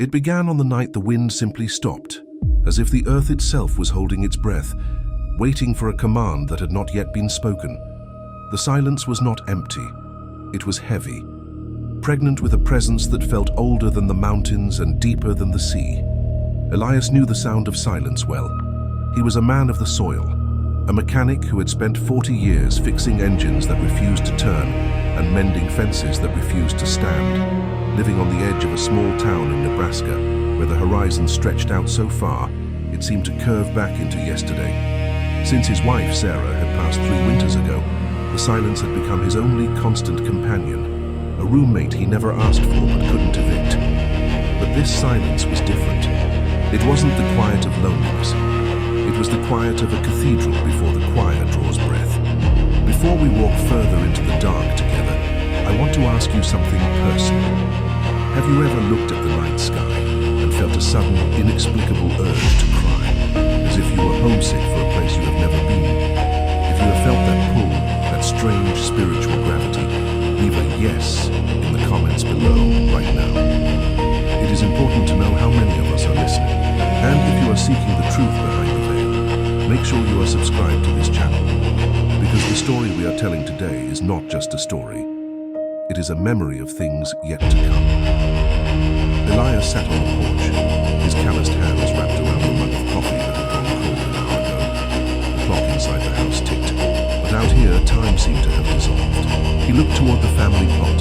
It began on the night the wind simply stopped, as if the earth itself was holding its breath, waiting for a command that had not yet been spoken. The silence was not empty. It was heavy, pregnant with a presence that felt older than the mountains and deeper than the sea. Elias knew the sound of silence well. He was a man of the soil, a mechanic who had spent 40 years fixing engines that refused to turn and mending fences that refused to stand, living on the edge of a small town in Nebraska where the horizon stretched out so far it seemed to curve back into yesterday. Since his wife, Sarah, had passed 3 winters ago, the silence had become his only constant companion, a roommate he never asked for but couldn't evict. But this silence was different. It wasn't the quiet of loneliness. It was the quiet of a cathedral before the choir draws breath. Before we walk further into the dark together, I want to ask you something personal. Have you ever looked at the night sky and felt a sudden, inexplicable urge to cry, as if you were homesick for a place you have never been? If you have felt that pull, that strange spiritual gravity, leave a yes in the comments below right now. It is important to know how many of us are listening, and if you are seeking the truth behind the veil, make sure you are subscribed to this channel, because the story we are telling today is not just a story. It is a memory of things yet to come. Elias sat on the porch, his calloused hands wrapped around the mug of coffee that had gone cold an hour ago. The clock inside the house ticked, but out here time seemed to have dissolved. He looked toward the family plot,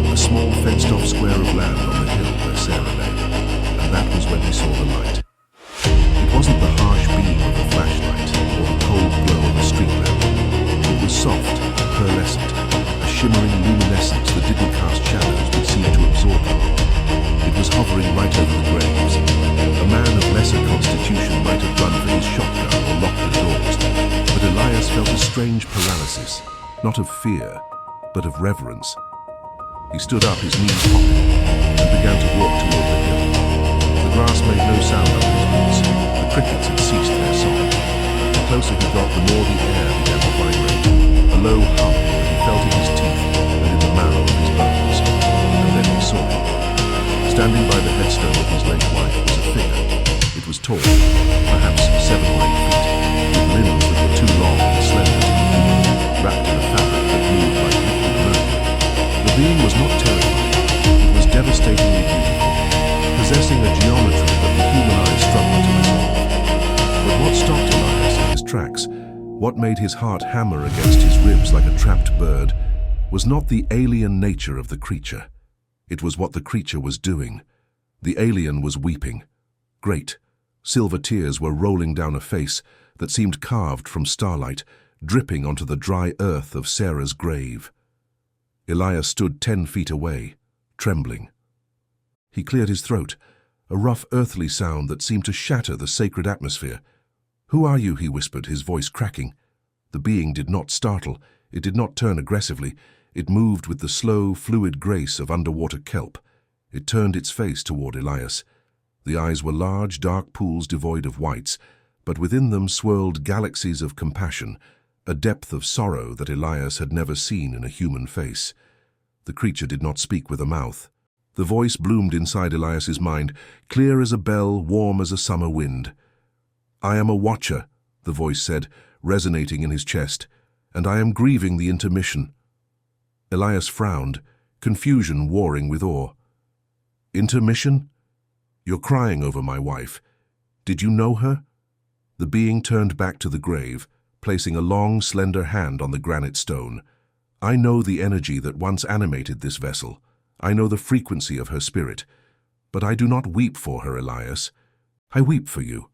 a small fenced-off square of land on the hill where Sarah lay, and that was when he saw the light. It wasn't the harsh beam of a flashlight or the cold glow of a street lamp. It was soft, pearlescent, a shimmering luminescence that didn't cast shadows but seemed to absorb them. It was hovering right over the graves. A man of lesser constitution might have run for his shotgun or locked the doors, but Elias felt a strange paralysis, not of fear, but of reverence. He stood up, his knees popping, and began to walk toward the hill. The grass made no sound under his boots. The crickets had ceased their song. The closer he got, the more the air began to vibrate. A low hum that he felt in his teeth and in the marrow of his bones. And then he saw him. Standing by the headstone of his late wife was a figure. It was tall, perhaps 7 or 8 feet, with limbs that were too long and slender to be human, wrapped in a fabric that moved like liquid mercury. The being was not terrifying. It was devastatingly beautiful, possessing a geometry that the human eye struggled to resolve. But what stopped Elias in his tracks, what made his heart hammer against his ribs like a trapped bird, was not the alien nature of the creature. It was what the creature was doing. The alien was weeping. Great, silver tears were rolling down a face that seemed carved from starlight, dripping onto the dry earth of Sarah's grave. Elias stood 10 feet away, trembling. He cleared his throat, a rough earthly sound that seemed to shatter the sacred atmosphere. "Who are you?" he whispered, his voice cracking. The being did not startle. It did not turn aggressively. It moved with the slow, fluid grace of underwater kelp. It turned its face toward Elias. The eyes were large, dark pools devoid of whites, but within them swirled galaxies of compassion, a depth of sorrow that Elias had never seen in a human face. The creature did not speak with a mouth. The voice bloomed inside Elias's mind, clear as a bell, warm as a summer wind. "I am a watcher," the voice said, resonating in his chest, "and I am grieving the intermission." Elias frowned, confusion warring with awe. "Intermission? You're crying over my wife. Did you know her?" The being turned back to the grave, placing a long, slender hand on the granite stone. "I know the energy that once animated this vessel. I know the frequency of her spirit. But I do not weep for her, Elias. I weep for you."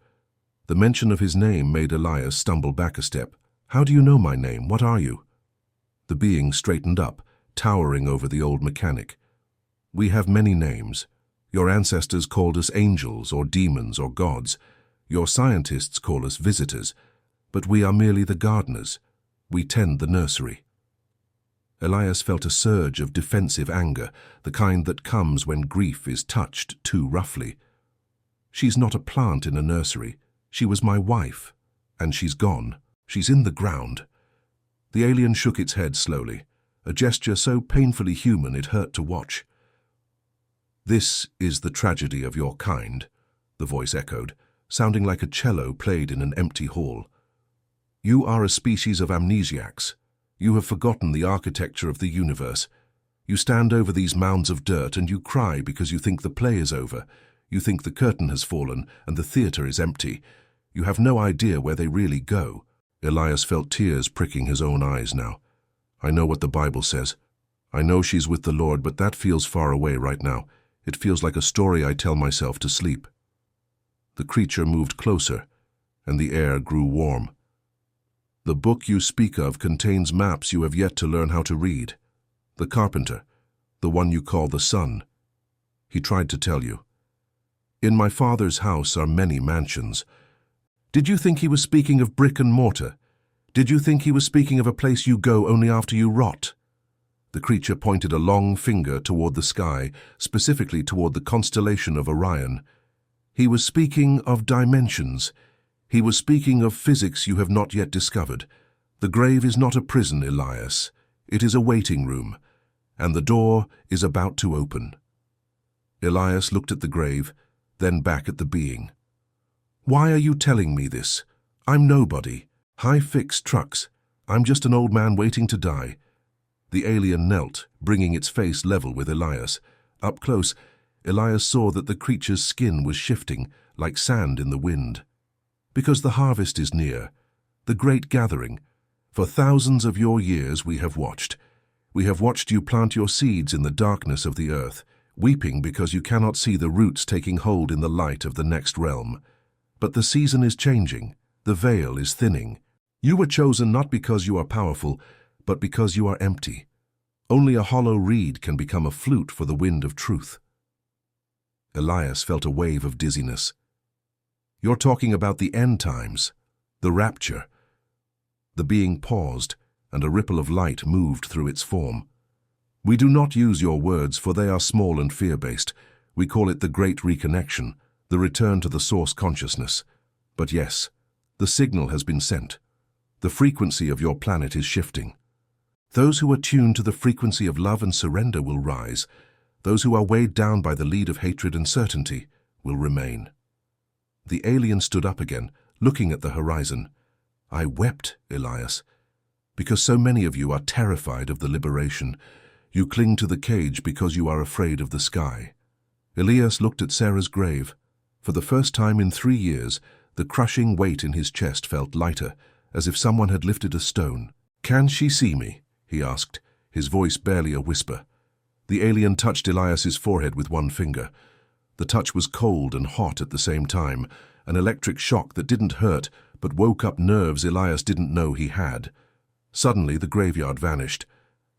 The mention of his name made Elias stumble back a step. "How do you know my name? What are you?" The being straightened up, towering over the old mechanic. "We have many names. Your ancestors called us angels or demons or gods. Your scientists call us visitors. But we are merely the gardeners. We tend the nursery." Elias felt a surge of defensive anger, the kind that comes when grief is touched too roughly. "She's not a plant in a nursery. She was my wife. And she's gone. She's in the ground." The alien shook its head slowly, a gesture so painfully human it hurt to watch. "This is the tragedy of your kind," the voice echoed, sounding like a cello played in an empty hall. "You are a species of amnesiacs. You have forgotten the architecture of the universe. You stand over these mounds of dirt and you cry because you think the play is over. You think the curtain has fallen and the theater is empty. You have no idea where they really go." Elias felt tears pricking his own eyes now. "I know what the Bible says. I know she's with the Lord, but that feels far away right now. It feels like a story I tell myself to sleep." The creature moved closer, and the air grew warm. "The book you speak of contains maps you have yet to learn how to read. The carpenter, the one you call the sun. He tried to tell you. In my father's house are many mansions." Did you think he was speaking of brick and mortar? Did you think he was speaking of a place you go only after you rot? The creature pointed a long finger toward the sky, specifically toward the constellation of Orion. He was speaking of dimensions. He was speaking of physics you have not yet discovered. The grave is not a prison, Elias. It is a waiting room, and the door is about to open. Elias looked at the grave, then back at the being. "Why are you telling me this? I'm nobody. High-fix trucks. I'm just an old man waiting to die." The alien knelt, bringing its face level with Elias. Up close, Elias saw that the creature's skin was shifting, like sand in the wind. "Because the harvest is near, the great gathering. For thousands of your years we have watched. We have watched you plant your seeds in the darkness of the earth, weeping because you cannot see the roots taking hold in the light of the next realm. But the season is changing. The veil is thinning. You were chosen not because you are powerful, but because you are empty. Only a hollow reed can become a flute for the wind of truth." Elias felt a wave of dizziness. "You're talking about the end times, the rapture." The being paused, and a ripple of light moved through its form. "We do not use your words, for they are small and fear-based. We call it the Great Reconnection, the return to the source consciousness. But yes, the signal has been sent. The frequency of your planet is shifting. Those who are tuned to the frequency of love and surrender will rise. Those who are weighed down by the lead of hatred and certainty will remain." The alien stood up again, looking at the horizon. "I wept, Elias, because so many of you are terrified of the liberation. You cling to the cage because you are afraid of the sky." Elias looked at Sarah's grave. For the first time in 3 years, the crushing weight in his chest felt lighter, as if someone had lifted a stone. "Can she see me?" he asked, his voice barely a whisper. The alien touched Elias's forehead with one finger. The touch was cold and hot at the same time, an electric shock that didn't hurt but woke up nerves Elias didn't know he had. Suddenly, the graveyard vanished.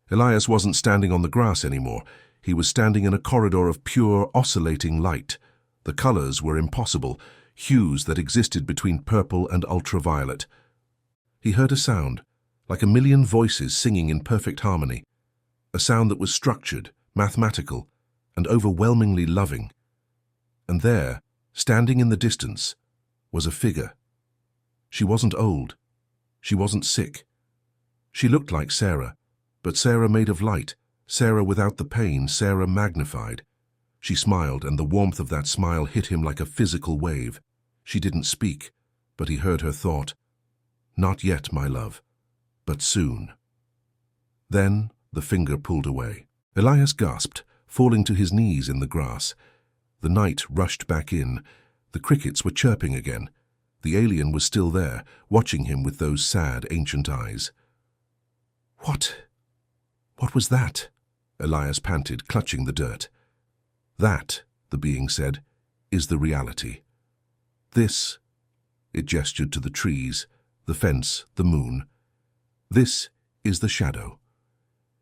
Elias wasn't standing on the grass anymore. He was standing in a corridor of pure, oscillating light. The colors were impossible, hues that existed between purple and ultraviolet. He heard a sound, like a million voices singing in perfect harmony, a sound that was structured, mathematical, and overwhelmingly loving. And there, standing in the distance, was a figure. She wasn't old. She wasn't sick. She looked like Sarah, but Sarah made of light, Sarah without the pain, Sarah magnified. She smiled, and the warmth of that smile hit him like a physical wave. She didn't speak, but he heard her thought. "Not yet, my love, but soon." Then the finger pulled away. Elias gasped, falling to his knees in the grass. The night rushed back in. The crickets were chirping again. The alien was still there, watching him with those sad, ancient eyes. What was that?" Elias panted, clutching the dirt. "That," the being said, "is the reality. This," it gestured to the trees, the fence, the moon. "This is the shadow.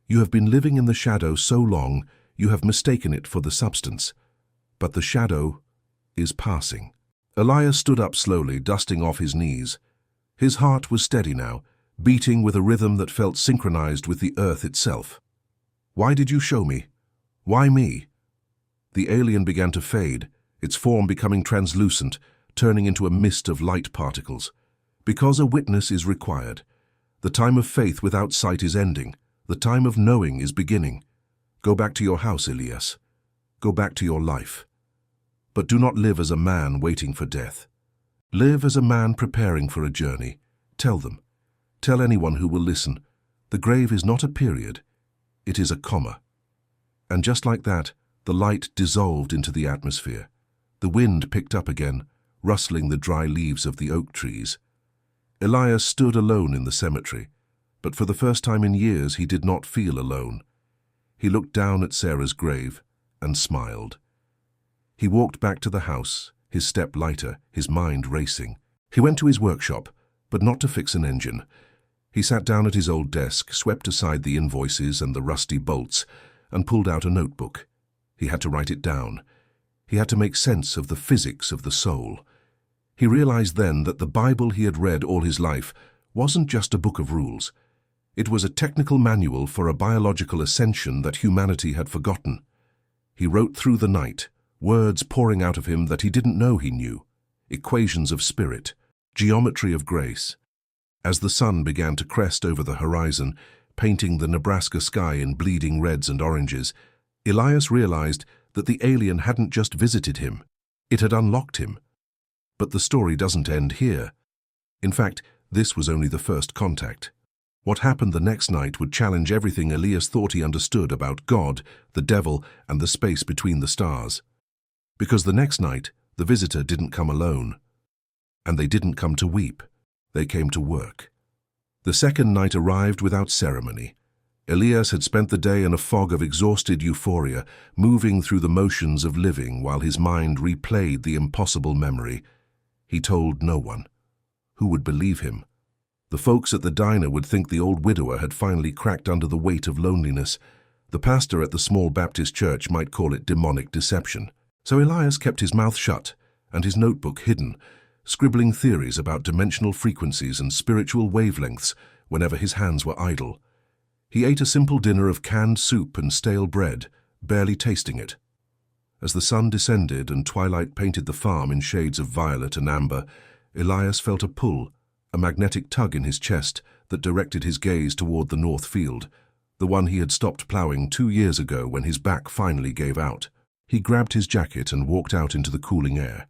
You have been living in the shadow so long, you have mistaken it for the substance. But the shadow is passing." Elias stood up slowly, dusting off his knees. His heart was steady now, beating with a rhythm that felt synchronized with the earth itself. "Why did you show me? Why me?" The alien began to fade, its form becoming translucent, turning into a mist of light particles. "Because a witness is required. The time of faith without sight is ending. The time of knowing is beginning. Go back to your house, Elias. Go back to your life. But do not live as a man waiting for death. Live as a man preparing for a journey. Tell them. Tell anyone who will listen. The grave is not a period. It is a comma. And just like that, the light dissolved into the atmosphere. The wind picked up again, rustling the dry leaves of the oak trees. Elias stood alone in the cemetery, but for the first time in years he did not feel alone. He looked down at Sarah's grave and smiled. He walked back to the house, his step lighter, his mind racing. He went to his workshop, but not to fix an engine. He sat down at his old desk, swept aside the invoices and the rusty bolts, and pulled out a notebook. He had to write it down. He had to make sense of the physics of the soul. He realized then that the Bible he had read all his life wasn't just a book of rules. It was a technical manual for a biological ascension that humanity had forgotten. He wrote through the night, words pouring out of him that he didn't know he knew, equations of spirit, geometry of grace. As the sun began to crest over the horizon, painting the Nebraska sky in bleeding reds and oranges, Elias realized that the alien hadn't just visited him, it had unlocked him. But the story doesn't end here. In fact, this was only the first contact. What happened the next night would challenge everything Elias thought he understood about God, the devil, and the space between the stars. Because the next night, the visitor didn't come alone. And they didn't come to weep. They came to work. The second night arrived without ceremony. Elias had spent the day in a fog of exhausted euphoria, moving through the motions of living while his mind replayed the impossible memory. He told no one. Who would believe him? The folks at the diner would think the old widower had finally cracked under the weight of loneliness. The pastor at the small Baptist church might call it demonic deception. So Elias kept his mouth shut and his notebook hidden, scribbling theories about dimensional frequencies and spiritual wavelengths whenever his hands were idle. He ate a simple dinner of canned soup and stale bread, barely tasting it. As the sun descended and twilight painted the farm in shades of violet and amber, Elias felt a pull, a magnetic tug in his chest that directed his gaze toward the north field, the one he had stopped plowing 2 years ago when his back finally gave out. He grabbed his jacket and walked out into the cooling air.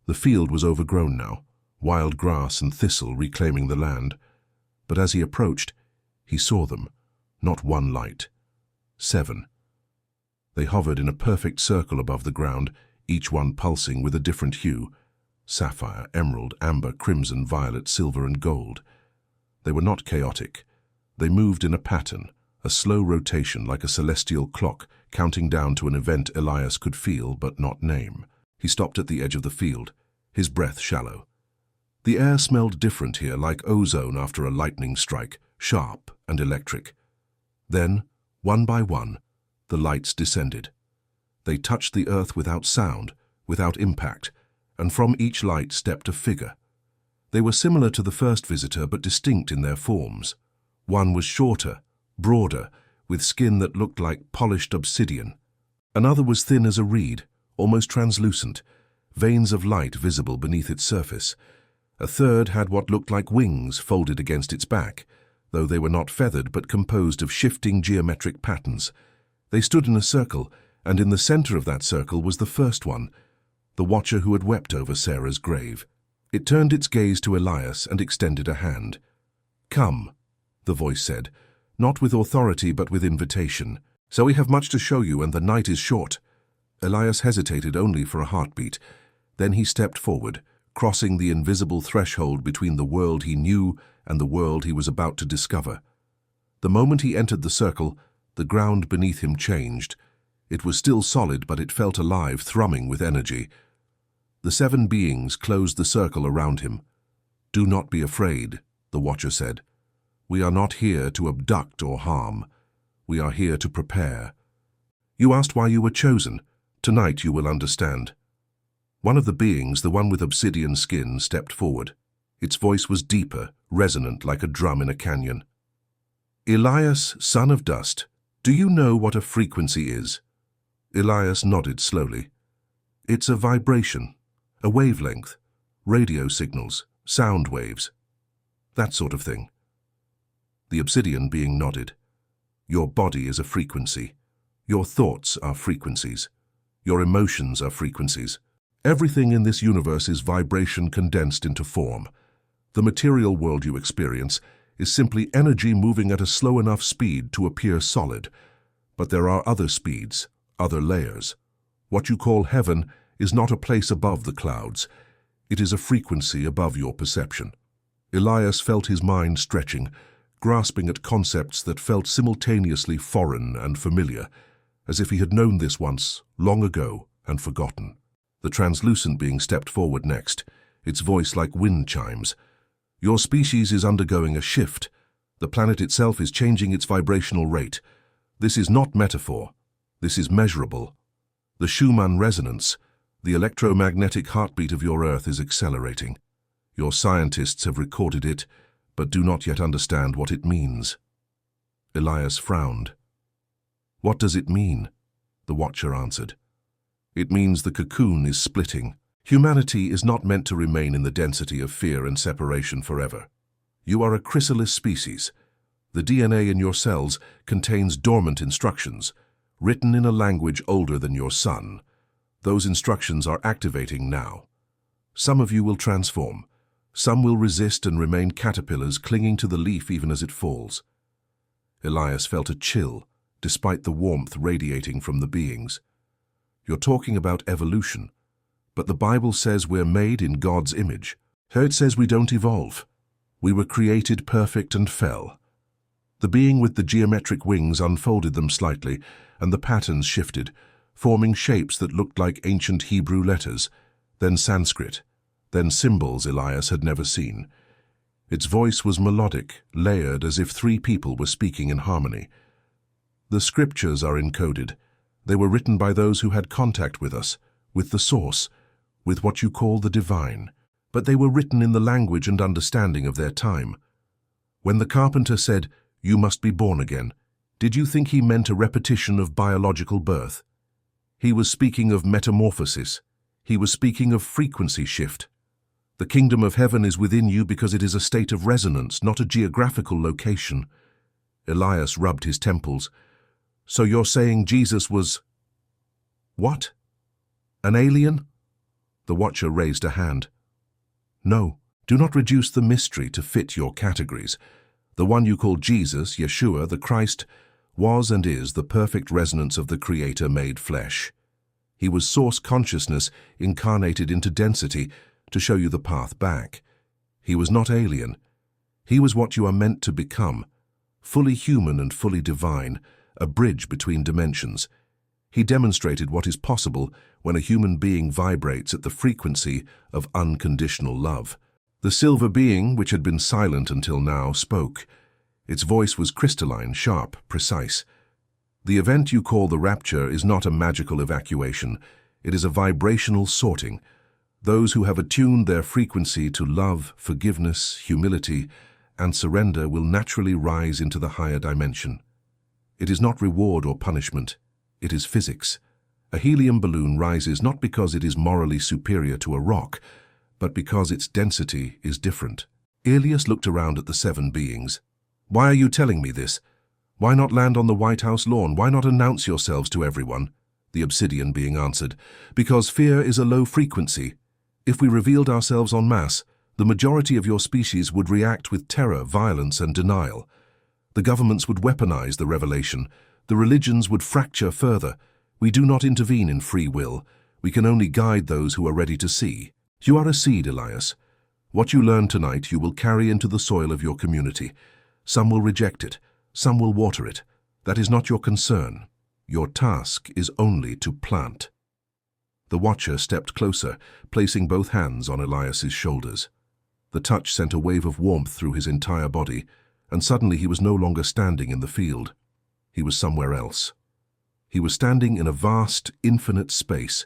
The field was overgrown now, wild grass and thistle reclaiming the land. But as he approached, he saw them, not one light. 7. They hovered in a perfect circle above the ground, each one pulsing with a different hue: sapphire, emerald, amber, crimson, violet, silver, and gold. They were not chaotic. They moved in a pattern, a slow rotation like a celestial clock, counting down to an event Elias could feel but not name. He stopped at the edge of the field, his breath shallow. The air smelled different here, like ozone after a lightning strike, sharp and electric. Then, one by one, the lights descended. They touched the earth without sound, without impact, and from each light stepped a figure. They were similar to the first visitor but distinct in their forms. One was shorter, broader, with skin that looked like polished obsidian. Another was thin as a reed, almost translucent, veins of light visible beneath its surface. A third had what looked like wings folded against its back, though they were not feathered but composed of shifting geometric patterns. They stood in a circle, and in the center of that circle was the first one, the watcher who had wept over Sarah's grave. It turned its gaze to Elias and extended a hand. "Come," the voice said, not with authority but with invitation. "So we have much to show you, and the night is short." Elias hesitated only for a heartbeat. Then he stepped forward, crossing the invisible threshold between the world he knew and the world he was about to discover. The moment he entered the circle, the ground beneath him changed. It was still solid, but it felt alive, thrumming with energy. The 7 beings closed the circle around him. "Do not be afraid," the watcher said. "We are not here to abduct or harm. We are here to prepare. You asked why you were chosen. Tonight you will understand." One of the beings, the one with obsidian skin, stepped forward. Its voice was deeper, resonant like a drum in a canyon. "Elias, son of dust, do you know what a frequency is?" Elias nodded slowly. "It's a vibration, a wavelength, radio signals, sound waves, that sort of thing." The obsidian being nodded. "Your body is a frequency. Your thoughts are frequencies. Your emotions are frequencies. Everything in this universe is vibration condensed into form. The material world you experience is simply energy moving at a slow enough speed to appear solid. But there are other speeds, other layers. What you call heaven is not a place above the clouds. It is a frequency above your perception. Elias felt his mind stretching, grasping at concepts that felt simultaneously foreign and familiar, as if he had known this once, long ago, and forgotten. The translucent being stepped forward next, its voice like wind chimes. Your species is undergoing a shift. The planet itself is changing its vibrational rate. This is not metaphor. This is measurable. The Schumann resonance, the electromagnetic heartbeat of your Earth, is accelerating. Your scientists have recorded it, but do not yet understand what it means. Elias frowned. What does it mean? The Watcher answered. It means the cocoon is splitting. Humanity is not meant to remain in the density of fear and separation forever. You are a chrysalis species. The DNA in your cells contains dormant instructions, written in a language older than your sun. Those instructions are activating now. Some of you will transform. Some will resist and remain caterpillars clinging to the leaf even as it falls. Elias felt a chill, despite the warmth radiating from the beings. You're talking about evolution, but the Bible says we're made in God's image. Here it says we don't evolve. We were created perfect and fell. The being with the geometric wings unfolded them slightly, and the patterns shifted, forming shapes that looked like ancient Hebrew letters, then Sanskrit, then symbols Elias had never seen. Its voice was melodic, layered as if three people were speaking in harmony. The scriptures are encoded. They were written by those who had contact with us, with the source, with what you call the divine. But they were written in the language and understanding of their time. When the carpenter said, "You must be born again," did you think he meant a repetition of biological birth? He was speaking of metamorphosis. He was speaking of frequency shift. The kingdom of heaven is within you because it is a state of resonance, not a geographical location. Elias rubbed his temples. So you're saying Jesus was... What? An alien? The Watcher raised a hand. No, do not reduce the mystery to fit your categories. The one you call Jesus, Yeshua, the Christ, was and is the perfect resonance of the Creator made flesh. He was source consciousness incarnated into density to show you the path back. He was not alien. He was what you are meant to become, fully human and fully divine, a bridge between dimensions. He demonstrated what is possible when a human being vibrates at the frequency of unconditional love. The silver being, which had been silent until now, spoke. Its voice was crystalline, sharp, precise. The event you call the rapture is not a magical evacuation. It is a vibrational sorting. Those who have attuned their frequency to love, forgiveness, humility, and surrender will naturally rise into the higher dimension. It is not reward or punishment. It is physics. A helium balloon rises not because it is morally superior to a rock, but because its density is different. Elias looked around at the seven beings. Why are you telling me this? Why not land on the White House lawn? Why not announce yourselves to everyone? The obsidian being answered. Because fear is a low frequency. If we revealed ourselves en masse, the majority of your species would react with terror, violence, and denial. The governments would weaponize the revelation. The religions would fracture further. We do not intervene in free will. We can only guide those who are ready to see. You are a seed, Elias. What you learn tonight you will carry into the soil of your community. Some will reject it. Some will water it. That is not your concern. Your task is only to plant. The Watcher stepped closer, placing both hands on Elias's shoulders. The touch sent a wave of warmth through his entire body, and suddenly he was no longer standing in the field. He was somewhere else. He was standing in a vast, infinite space.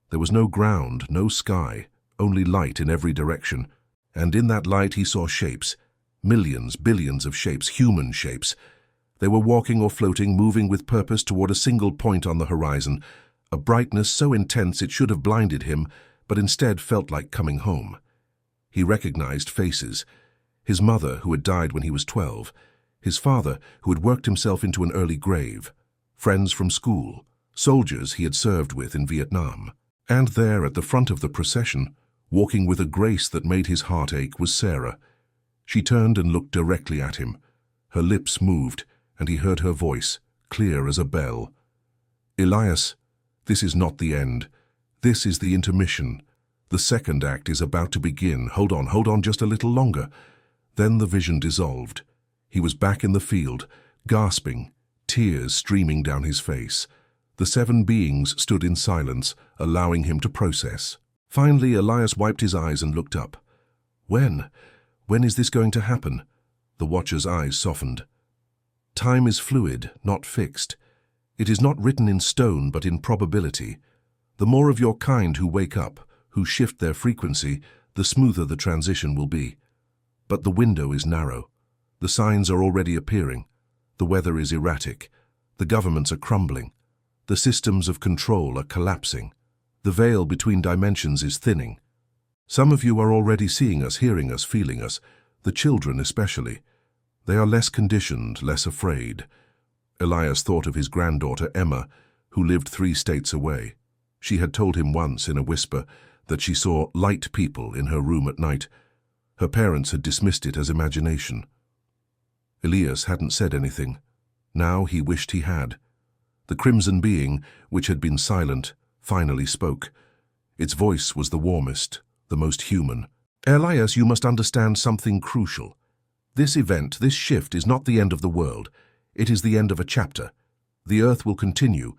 There was no ground, no sky, only light in every direction, and in that light he saw shapes, millions, billions of shapes, human shapes. They were walking or floating, moving with purpose toward a single point on the horizon, a brightness so intense it should have blinded him, but instead felt like coming home. He recognized faces. His mother, who had died when he was 12, his father, who had worked himself into an early grave, friends from school, soldiers he had served with in Vietnam. And there at the front of the procession, walking with a grace that made his heart ache, was Sarah. She turned and looked directly at him. Her lips moved, and he heard her voice, clear as a bell. "Elias, this is not the end. This is the intermission. The second act is about to begin. Hold on just a little longer." Then the vision dissolved. He was back in the field, gasping, tears streaming down his face. The 7 beings stood in silence, allowing him to process. Finally, Elias wiped his eyes and looked up. When is this going to happen? The Watcher's eyes softened. Time is fluid, not fixed. It is not written in stone, but in probability. The more of your kind who wake up, who shift their frequency, the smoother the transition will be. But the window is narrow. The signs are already appearing. The weather is erratic. The governments are crumbling. The systems of control are collapsing. The veil between dimensions is thinning. Some of you are already seeing us, hearing us, feeling us, the children especially. They are less conditioned, less afraid. Elias thought of his granddaughter Emma, who lived 3 states away. She had told him once in a whisper that she saw light people in her room at night. Her parents had dismissed it as imagination. Elias hadn't said anything. Now he wished he had. The crimson being, which had been silent, finally spoke. Its voice was the warmest, the most human. "Elias, you must understand something crucial. This event, this shift, is not the end of the world. It is the end of a chapter. The earth will continue,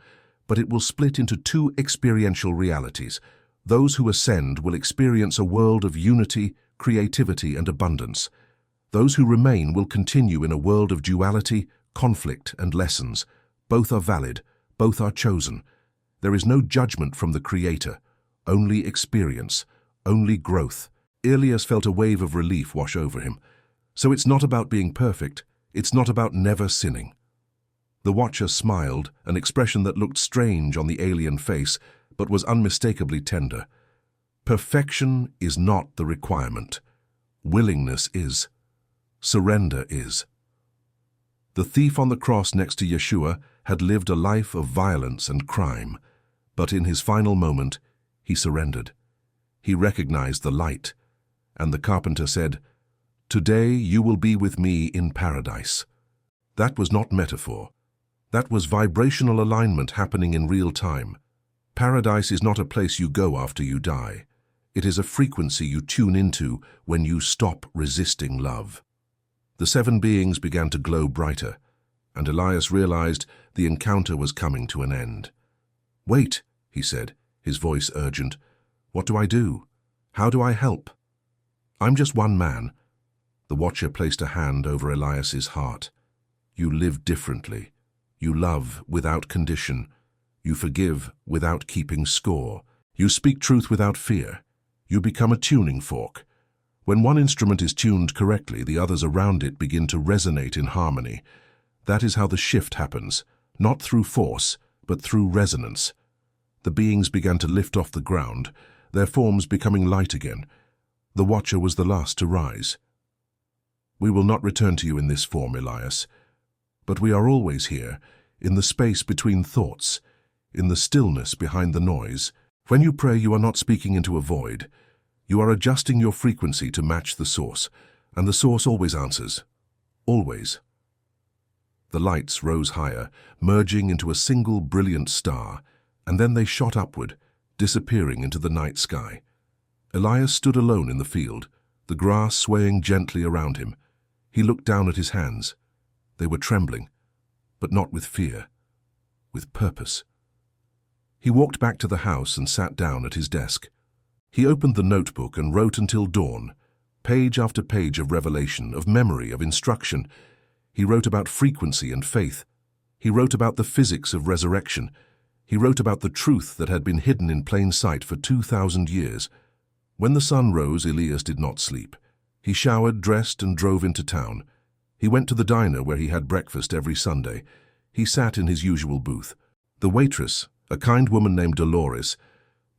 but it will split into 2 experiential realities. Those who ascend will experience a world of unity, creativity, and abundance. Those who remain will continue in a world of duality, conflict, and lessons. Both are valid, both are chosen. There is no judgment from the Creator, only experience, only growth." Elias felt a wave of relief wash over him. So it's not about being perfect, it's not about never sinning. The Watcher smiled, an expression that looked strange on the alien face, but was unmistakably tender. Perfection is not the requirement. Willingness is. Surrender is. The thief on the cross next to Yeshua had lived a life of violence and crime, but in his final moment, he surrendered. He recognized the light, and the carpenter said, "Today you will be with me in paradise." That was not metaphor. That was vibrational alignment happening in real time. Paradise is not a place you go after you die. It is a frequency you tune into when you stop resisting love. The 7 beings began to glow brighter, and Elias realized the encounter was coming to an end. "Wait," he said, his voice urgent. "What do I do? How do I help?" "I'm just one man." The Watcher placed a hand over Elias's heart. "You live differently. You love without condition. You forgive without keeping score. You speak truth without fear. You become a tuning fork. When one instrument is tuned correctly, the others around it begin to resonate in harmony. That is how the shift happens, not through force, but through resonance." The beings began to lift off the ground, their forms becoming light again. The Watcher was the last to rise. "We will not return to you in this form, Elias. But we are always here, in the space between thoughts, in the stillness behind the noise. When you pray, you are not speaking into a void. You are adjusting your frequency to match the source, and the source always answers. Always." The lights rose higher, merging into a single brilliant star, and then they shot upward, disappearing into the night sky. Elias stood alone in the field, the grass swaying gently around him. He looked down at his hands. They were trembling, but not with fear, with purpose. He walked back to the house and sat down at his desk. He opened the notebook and wrote until dawn, page after page of revelation, of memory, of instruction. He wrote about frequency and faith. He wrote about the physics of resurrection. He wrote about the truth that had been hidden in plain sight for 2,000 years. When the sun rose, Elias did not sleep. He showered, dressed, and drove into town. He went to the diner where he had breakfast every Sunday. He sat in his usual booth. The waitress, a kind woman named Dolores,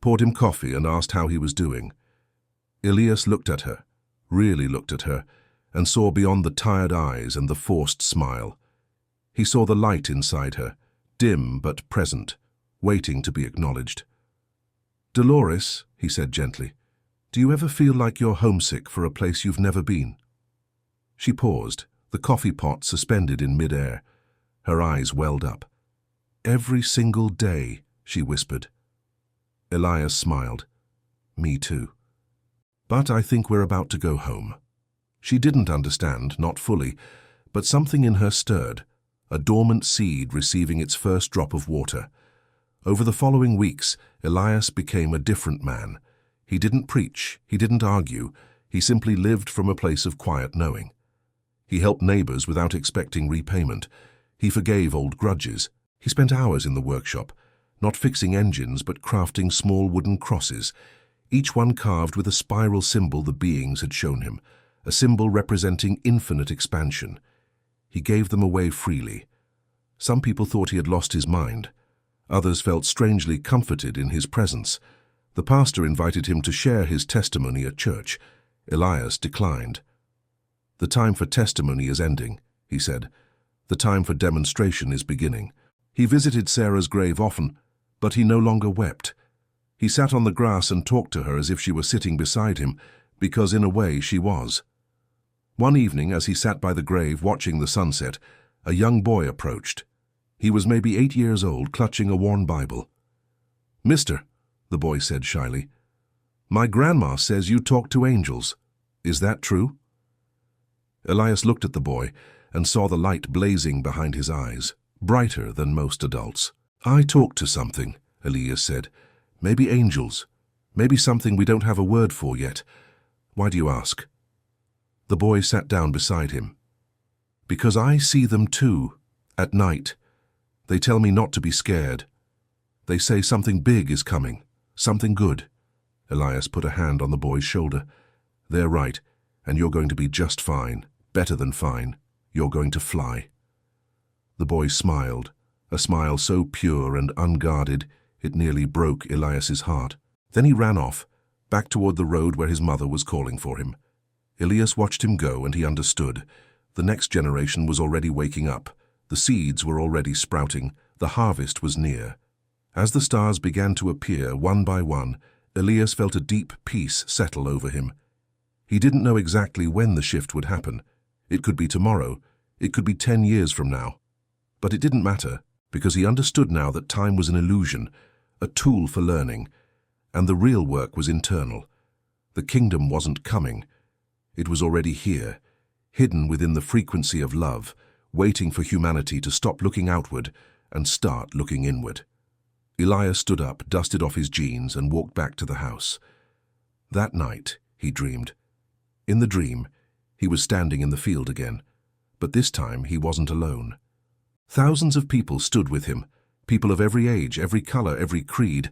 poured him coffee and asked how he was doing. Elias looked at her, really looked at her, and saw beyond the tired eyes and the forced smile. He saw the light inside her, dim but present, waiting to be acknowledged. "Dolores," he said gently, "do you ever feel like you're homesick for a place you've never been?" She paused, the coffee pot suspended in mid-air. Her eyes welled up. "Every single day," she whispered. Elias smiled. "Me too. But I think we're about to go home." She didn't understand, not fully, but something in her stirred, a dormant seed receiving its first drop of water. Over the following weeks, Elias became a different man. He didn't preach, he didn't argue, he simply lived from a place of quiet knowing. He helped neighbors without expecting repayment. He forgave old grudges. He spent hours in the workshop, not fixing engines but crafting small wooden crosses, each one carved with a spiral symbol the beings had shown him, a symbol representing infinite expansion. He gave them away freely. Some people thought he had lost his mind. Others felt strangely comforted in his presence. The pastor invited him to share his testimony at church. Elias declined. "The time for testimony is ending," he said. "The time for demonstration is beginning." He visited Sarah's grave often, but he no longer wept. He sat on the grass and talked to her as if she were sitting beside him, because in a way she was. One evening, as he sat by the grave watching the sunset, a young boy approached. He was maybe 8 years old, clutching a worn Bible. "Mister," the boy said shyly, "my grandma says you talk to angels. Is that true?" Elias looked at the boy and saw the light blazing behind his eyes, brighter than most adults. "I talk to something," Elias said. "Maybe angels. Maybe something we don't have a word for yet. Why do you ask?" The boy sat down beside him. "Because I see them too, at night. They tell me not to be scared. They say something big is coming, something good." Elias put a hand on the boy's shoulder. "They're right, and you're going to be just fine, better than fine. You're going to fly." The boy smiled, a smile so pure and unguarded it nearly broke Elias's heart. Then he ran off, back toward the road where his mother was calling for him. Elias watched him go, and he understood. The next generation was already waking up. The seeds were already sprouting. The harvest was near. As the stars began to appear one by one, Elias felt a deep peace settle over him. He didn't know exactly when the shift would happen. It could be tomorrow. It could be 10 years from now. But it didn't matter, because he understood now that time was an illusion, a tool for learning, and the real work was internal. The kingdom wasn't coming. It was already here, hidden within the frequency of love, waiting for humanity to stop looking outward and start looking inward. Elias stood up, dusted off his jeans, and walked back to the house. That night, he dreamed. In the dream, he was standing in the field again, but this time he wasn't alone. Thousands of people stood with him, people of every age, every color, every creed,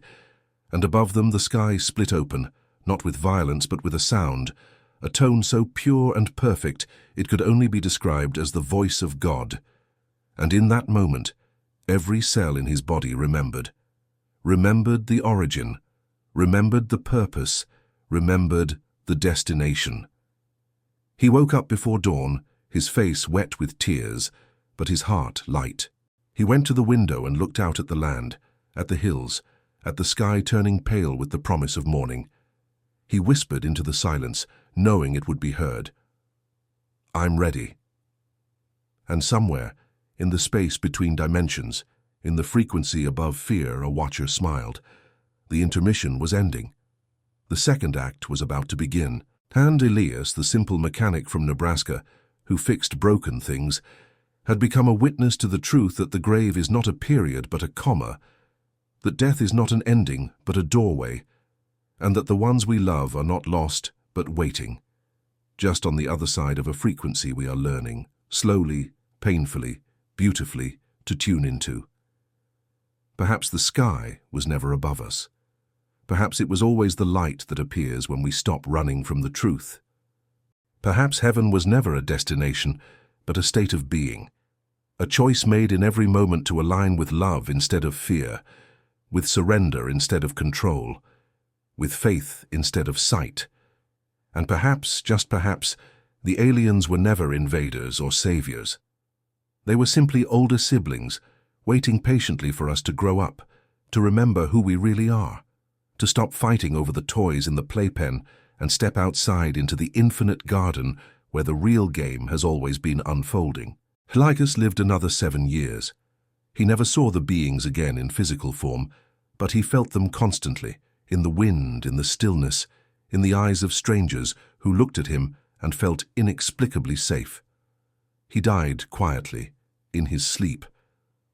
and above them the sky split open, not with violence but with a sound, a tone so pure and perfect it could only be described as the voice of God. And in that moment, every cell in his body remembered the origin, remembered the purpose, remembered the destination. He woke up before dawn, his face wet with tears, but his heart light. He went to the window and looked out at the land, at the hills, at the sky turning pale with the promise of morning. He whispered into the silence, knowing it would be heard. "I'm ready." And somewhere, in the space between dimensions, in the frequency above fear, a watcher smiled. The intermission was ending. The second act was about to begin. And Elias, the simple mechanic from Nebraska, who fixed broken things, had become a witness to the truth that the grave is not a period but a comma, that death is not an ending but a doorway, and that the ones we love are not lost but waiting, just on the other side of a frequency we are learning, slowly, painfully, beautifully, to tune into. Perhaps the sky was never above us. Perhaps it was always the light that appears when we stop running from the truth. Perhaps heaven was never a destination, but a state of being, a choice made in every moment to align with love instead of fear, with surrender instead of control, with faith instead of sight. And perhaps, just perhaps, the aliens were never invaders or saviors. They were simply older siblings, waiting patiently for us to grow up, to remember who we really are, to stop fighting over the toys in the playpen and step outside into the infinite garden where the real game has always been unfolding. Elias lived another 7 years. He never saw the beings again in physical form, but he felt them constantly, in the wind, in the stillness, in the eyes of strangers who looked at him and felt inexplicably safe. He died quietly, in his sleep,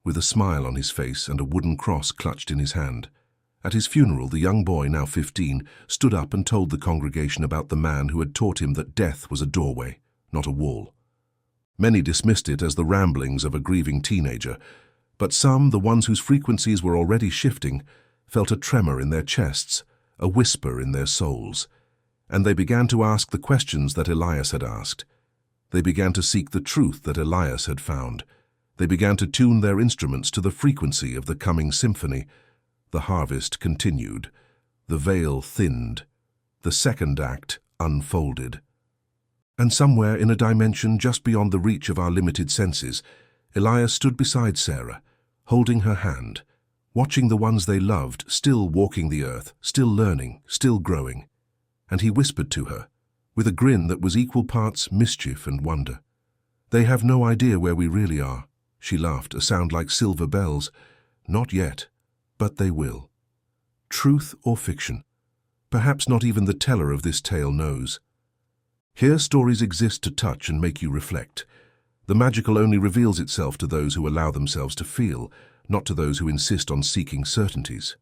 with a smile on his face and a wooden cross clutched in his hand. At his funeral, the young boy, now 15, stood up and told the congregation about the man who had taught him that death was a doorway, not a wall. Many dismissed it as the ramblings of a grieving teenager, but some, the ones whose frequencies were already shifting, felt a tremor in their chests, a whisper in their souls, and they began to ask the questions that Elias had asked. They began to seek the truth that Elias had found. They began to tune their instruments to the frequency of the coming symphony. The harvest continued. The veil thinned. The second act unfolded. And somewhere in a dimension just beyond the reach of our limited senses, Elias stood beside Sarah, holding her hand, watching the ones they loved still walking the earth, still learning, still growing. And he whispered to her, with a grin that was equal parts mischief and wonder, "They have no idea where we really are." She laughed, a sound like silver bells. "Not yet, but they will." Truth or fiction? Perhaps not even the teller of this tale knows. Here stories exist to touch and make you reflect. The magical only reveals itself to those who allow themselves to feel, not to those who insist on seeking certainties.